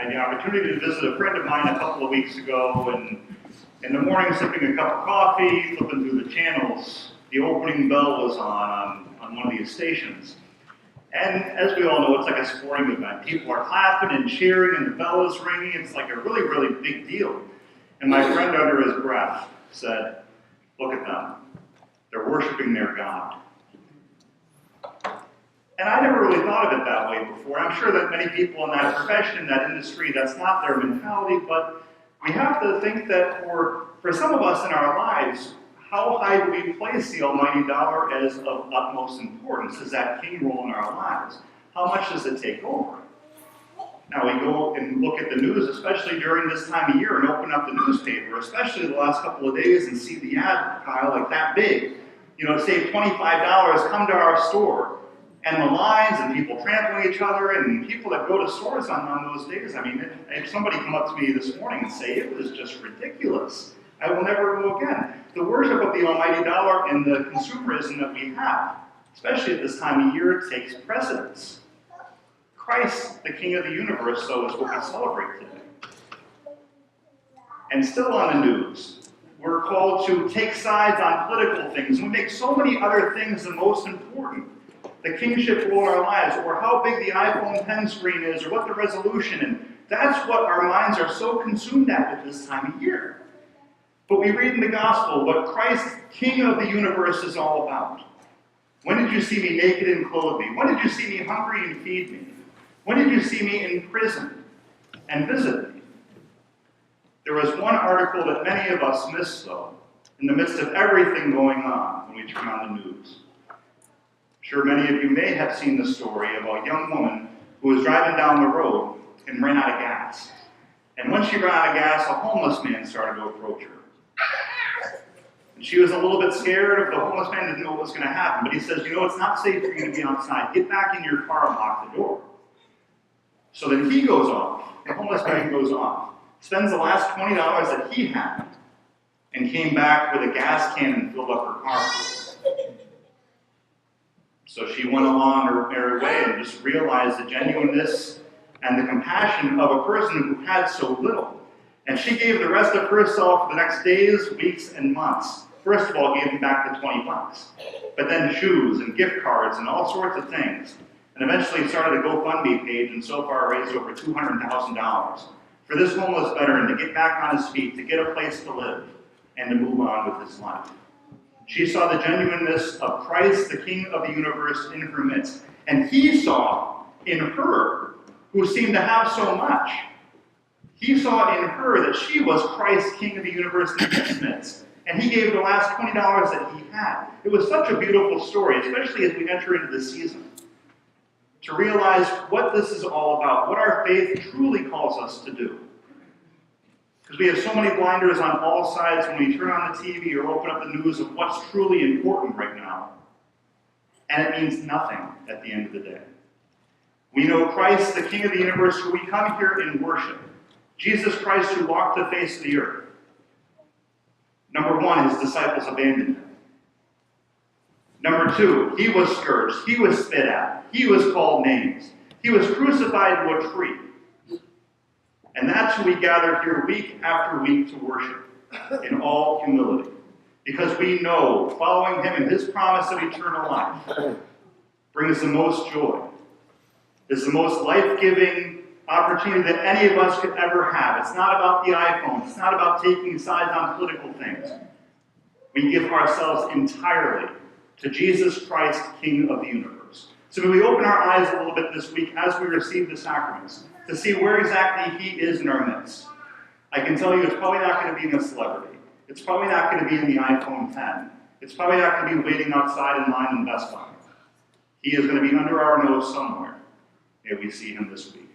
I had the opportunity to visit a friend of mine a couple of weeks ago, and in the morning, sipping a cup of coffee, flipping through the channels, the opening bell was on one of these stations. And as we all know, it's like a sporting event. People are clapping and cheering, and the bell is ringing. It's like a really, really big deal. And my friend, under his breath, said, "Look at them. They're worshiping their God." And I never really thought of it that way before. I'm sure that many people in that profession, in that industry, that's not their mentality, but we have to think that for some of us in our lives, how high do we place the almighty dollar as of utmost importance? Is that king role in our lives? How much does it take over? Now we go and look at the news, especially during this time of year, and open up the newspaper, especially the last couple of days, and see the ad pile like that big. You know, save $25, come to our store. And the lines, and people trampling each other, and people that go to stores on those days. I mean, if somebody come up to me this morning and say, it was just ridiculous, I will never go again. The worship of the almighty dollar and the consumerism that we have, especially at this time of year, takes precedence. Christ, the King of the universe, though, is what we celebrate today. And still on the news, we're called to take sides on political things. We make so many other things the most important. The kingship role in our lives, or how big the iPhone 10 screen is, or what the resolution is. That's what our minds are so consumed at this time of year. But we read in the gospel what Christ, King of the universe, is all about. When did you see me naked and clothe me? When did you see me hungry and feed me? When did you see me in prison and visit me? There was one article that many of us miss, though, in the midst of everything going on when we turn on the news. I'm sure many of you may have seen the story of a young woman who was driving down the road and ran out of gas. And when she ran out of gas, a homeless man started to approach her. And she was a little bit scared. The homeless man didn't know what was going to happen, but he says, "You know, it's not safe for you to be outside. Get back in your car and lock the door." So then he goes off. The homeless man goes off, spends the last $20 that he had, and came back with a gas can and filled up her car. So she went along her merry way and just realized the genuineness and the compassion of a person who had so little. And she gave the rest of herself for the next days, weeks, and months. First of all, gave him back the $20, but then shoes and gift cards and all sorts of things. And eventually started a GoFundMe page, and so far raised over $200,000 for this homeless veteran to get back on his feet, to get a place to live, and to move on with his life. She saw the genuineness of Christ, the King of the universe, in her midst. And he saw in her, who seemed to have so much, he saw in her that she was Christ, King of the universe, in his midst. And he gave the last $20 that he had. It was such a beautiful story, especially as we enter into the season, to realize what this is all about, what our faith truly calls us to do. Because we have so many blinders on all sides when we turn on the TV or open up the news of what's truly important right now. And it means nothing at the end of the day. We know Christ, the King of the universe, who we come here in worship. Jesus Christ, who walked the face of the earth. Number one, his disciples abandoned him. Number two, he was scourged. He was spit at. He was called names. He was crucified to a tree. And that's who we gather here week after week to worship in all humility. Because we know following him and his promise of eternal life brings the most joy, is the most life-giving opportunity that any of us could ever have. It's not about the iPhone. It's not about taking sides on political things. We give ourselves entirely to Jesus Christ, King of the universe. So we open our eyes a little bit this week as we receive the sacraments to see where exactly he is in our midst. I can tell you it's probably not going to be in a celebrity. It's probably not going to be in the iPhone 10. It's probably not going to be waiting outside in line in Best Buy. He is going to be under our nose somewhere. May we see him this week.